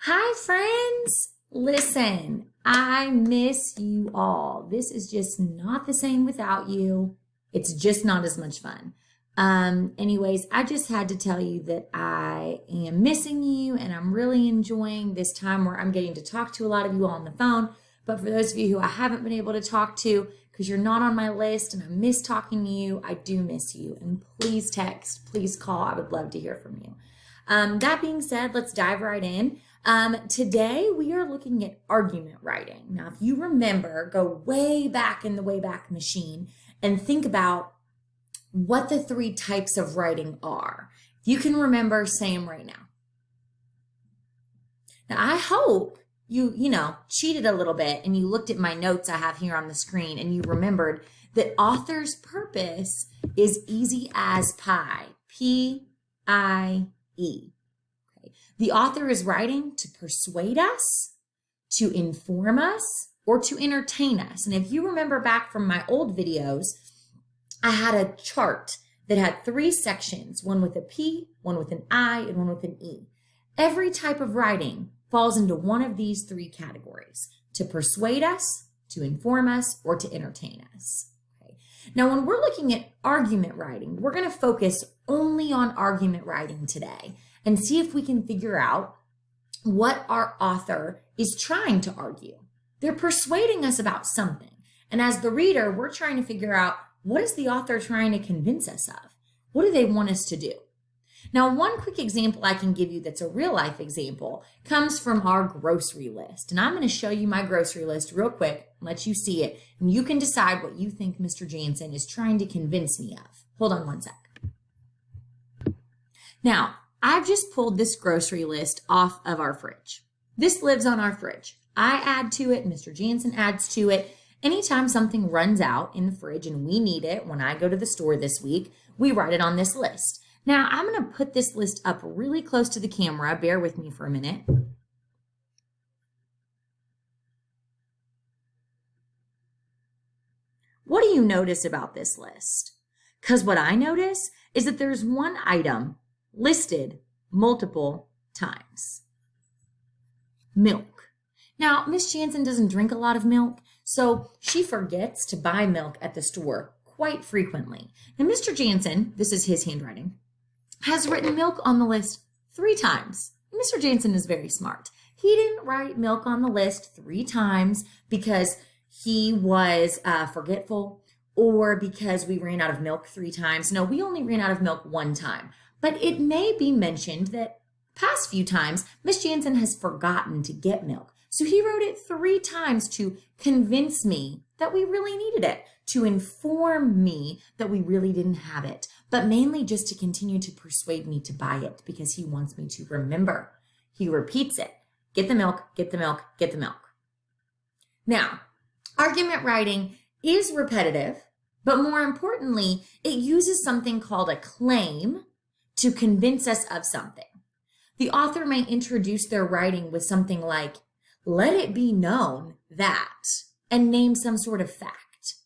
Hi, friends. Listen, I miss you all. This is just not the same without you. It's just not as much fun. Anyways, I just had to tell you that I am missing you and I'm really enjoying this time where I'm getting to talk to a lot of you all on the phone. But for those of you who I haven't been able to talk to because you're not on my list and I miss talking to you, I do miss you. And please text, please call. I would love to hear from you. That being said, let's dive right in. Today we are looking at argument writing. Now, if you remember, go way back in the Wayback Machine and think about what the three types of writing are. If you can remember, say them right now. Now, I hope you cheated a little bit and you looked at my notes I have here on the screen and you remembered that author's purpose is easy as pie, P-I-E. Okay. The author is writing to persuade us, to inform us, or to entertain us. And if you remember back from my old videos, I had a chart that had three sections, one with a P, one with an I, and one with an E. Every type of writing falls into one of these three categories: to persuade us, to inform us, or to entertain us. Okay. Now, when we're looking at argument writing, we're going to focus only on argument writing today and see if we can figure out what our author is trying to argue. They're persuading us about something. And as the reader, we're trying to figure out, what is the author trying to convince us of? What do they want us to do? Now, one quick example I can give you that's a real life example comes from our grocery list. And I'm going to show you my grocery list real quick, let you see it, and you can decide what you think Mr. Jansen is trying to convince me of. Hold on one sec. Now, I've just pulled this grocery list off of our fridge. This lives on our fridge. I add to it, Mr. Jansen adds to it. Anytime something runs out in the fridge and we need it, when I go to the store this week, we write it on this list. Now, I'm going to put this list up really close to the camera. Bear with me for a minute. What do you notice about this list? Because what I notice is that there's one item listed multiple times. Milk. Now, Miss Jansen doesn't drink a lot of milk, so she forgets to buy milk at the store quite frequently. And Mr. Jansen, this is his handwriting, has written milk on the list 3 times. Mr. Jansen is very smart. He didn't write milk on the list 3 times because he was forgetful or because we ran out of milk 3 times. No, we only ran out of milk 1 time. But it may be mentioned that past few times, Miss Jansen has forgotten to get milk. So he wrote it 3 times to convince me that we really needed it, to inform me that we really didn't have it, but mainly just to continue to persuade me to buy it because he wants me to remember. He repeats it. Get the milk, get the milk, get the milk. Now, argument writing is repetitive, but more importantly, it uses something called a claim to convince us of something. The author may introduce their writing with something like, "Let it be known that," and name some sort of fact.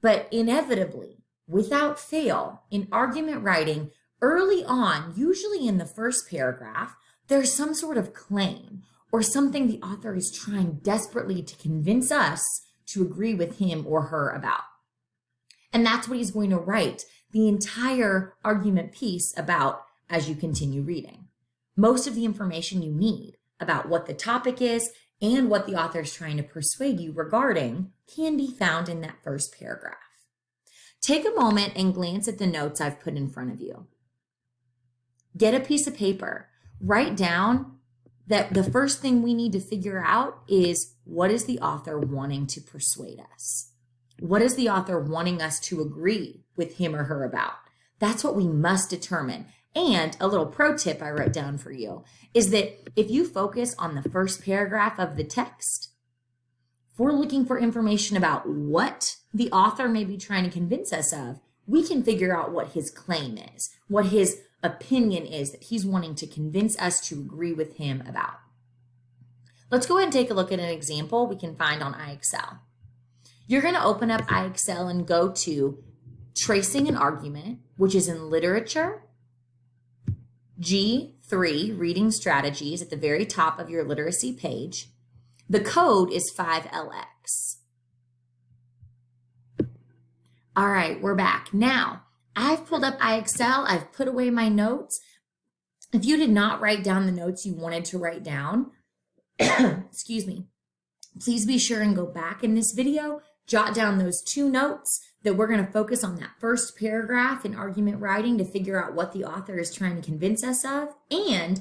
But inevitably, without fail, in argument writing, early on, usually in the first paragraph, there's some sort of claim or something the author is trying desperately to convince us to agree with him or her about. And that's what he's going to write the entire argument piece about as you continue reading. Most of the information you need about what the topic is and what the author is trying to persuade you regarding can be found in that first paragraph. Take a moment and glance at the notes I've put in front of you. Get a piece of paper. Write down that the first thing we need to figure out is, what is the author wanting to persuade us? What is the author wanting us to agree with him or her about? That's what we must determine. And a little pro tip I wrote down for you is that if you focus on the first paragraph of the text, if we're looking for information about what the author may be trying to convince us of, we can figure out what his claim is, what his opinion is that he's wanting to convince us to agree with him about. Let's go ahead and take a look at an example we can find on iExcel. You're going to open up iExcel and go to Tracing an Argument, which is in Literature, G3, reading strategies, at the very top of your literacy page. The code is 5LX. All right, we're back. Now, I've pulled up iExcel. I've put away my notes. If you did not write down the notes you wanted to write down, excuse me, please be sure and go back in this video, jot down those 2 notes that we're going to focus on that first paragraph in argument writing to figure out what the author is trying to convince us of. And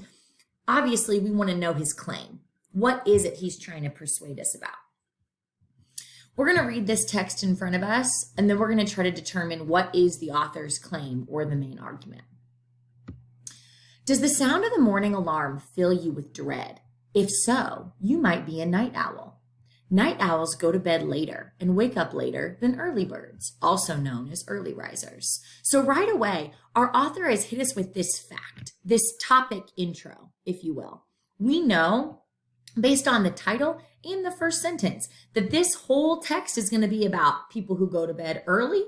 obviously, we want to know his claim. What is it he's trying to persuade us about? We're going to read this text in front of us, and then we're going to try to determine what is the author's claim or the main argument. Does the sound of the morning alarm fill you with dread? If so, you might be a night owl. Night owls go to bed later and wake up later than early birds, also known as early risers. So right away, our author has hit us with this fact, this topic intro, if you will. We know, based on the title and the first sentence, that this whole text is going to be about people who go to bed early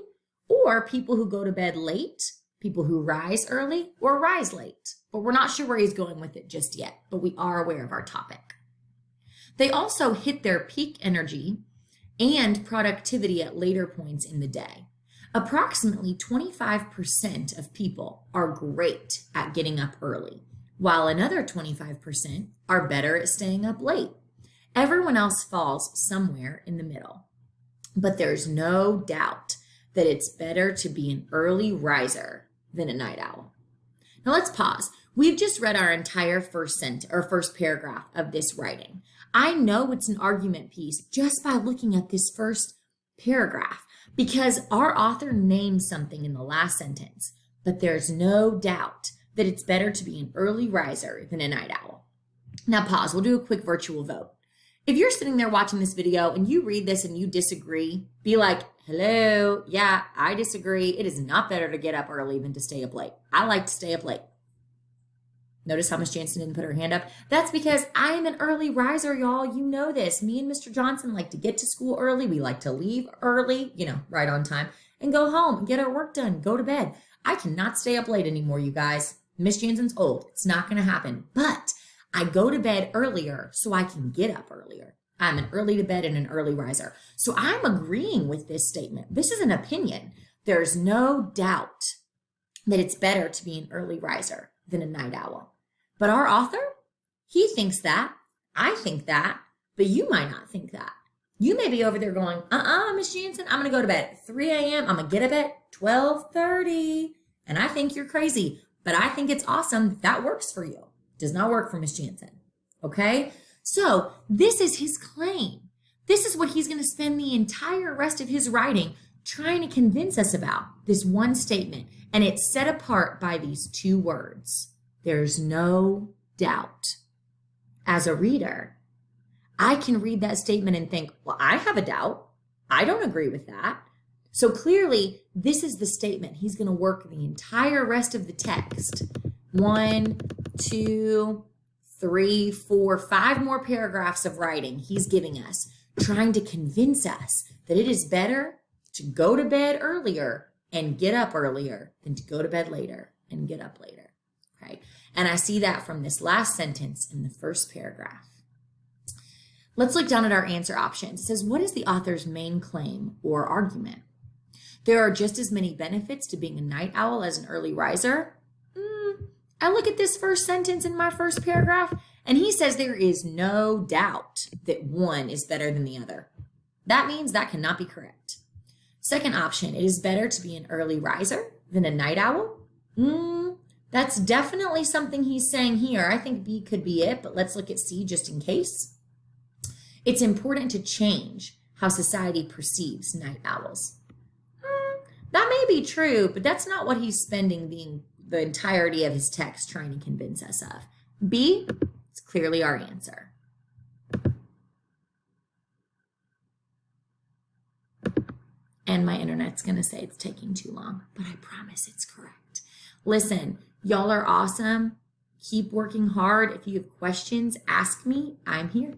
or people who go to bed late, people who rise early or rise late. But we're not sure where he's going with it just yet, but we are aware of our topic. They also hit their peak energy and productivity at later points in the day. Approximately 25% of people are great at getting up early, while another 25% are better at staying up late. Everyone else falls somewhere in the middle. But there's no doubt that it's better to be an early riser than a night owl. Now let's pause. We've just read our entire first paragraph of this writing. I know it's an argument piece just by looking at this first paragraph because our author named something in the last sentence, but there's no doubt that it's better to be an early riser than a night owl. Now pause. We'll do a quick virtual vote. If you're sitting there watching this video and you read this and you disagree, be like, hello, yeah, I disagree. It is not better to get up early than to stay up late. I like to stay up late. Notice how Miss Jansen didn't put her hand up? That's because I am an early riser, y'all. You know this. Me and Mr. Johnson like to get to school early. We like to leave early, right on time, and go home and get our work done, go to bed. I cannot stay up late anymore, you guys. Miss Jansen's old. It's not going to happen. But I go to bed earlier so I can get up earlier. I'm an early to bed and an early riser. So I'm agreeing with this statement. This is an opinion. There's no doubt that it's better to be an early riser than a night owl. But our author, he thinks that, I think that, but you might not think that. You may be over there going, Miss Jansen, I'm going to go to bed at 3 a.m. I'm going to get up at 12:30. And I think you're crazy, but I think it's awesome that works for you. Does not work for Miss Jansen. Okay? So this is his claim. This is what he's going to spend the entire rest of his writing trying to convince us about, this one statement. And it's set apart by these 2 words. There's no doubt. As a reader, I can read that statement and think, well, I have a doubt. I don't agree with that. So clearly, this is the statement. He's going to work the entire rest of the text. 1, 2, 3, 4, 5 more paragraphs of writing he's giving us, trying to convince us that it is better to go to bed earlier and get up earlier than to go to bed later and get up later. Okay? And I see that from this last sentence in the first paragraph. Let's look down at our answer options. It says, what is the author's main claim or argument? There are just as many benefits to being a night owl as an early riser. I look at this first sentence in my first paragraph, and he says there is no doubt that one is better than the other. That means that cannot be correct. Second option, it is better to be an early riser than a night owl. That's definitely something he's saying here. I think B could be it, but let's look at C just in case. It's important to change how society perceives night owls. That may be true, but that's not what he's spending the entirety of his text trying to convince us of. B, it's clearly our answer. And my internet's going to say it's taking too long, but I promise it's correct. Listen, y'all are awesome. Keep working hard. If you have questions, ask me. I'm here.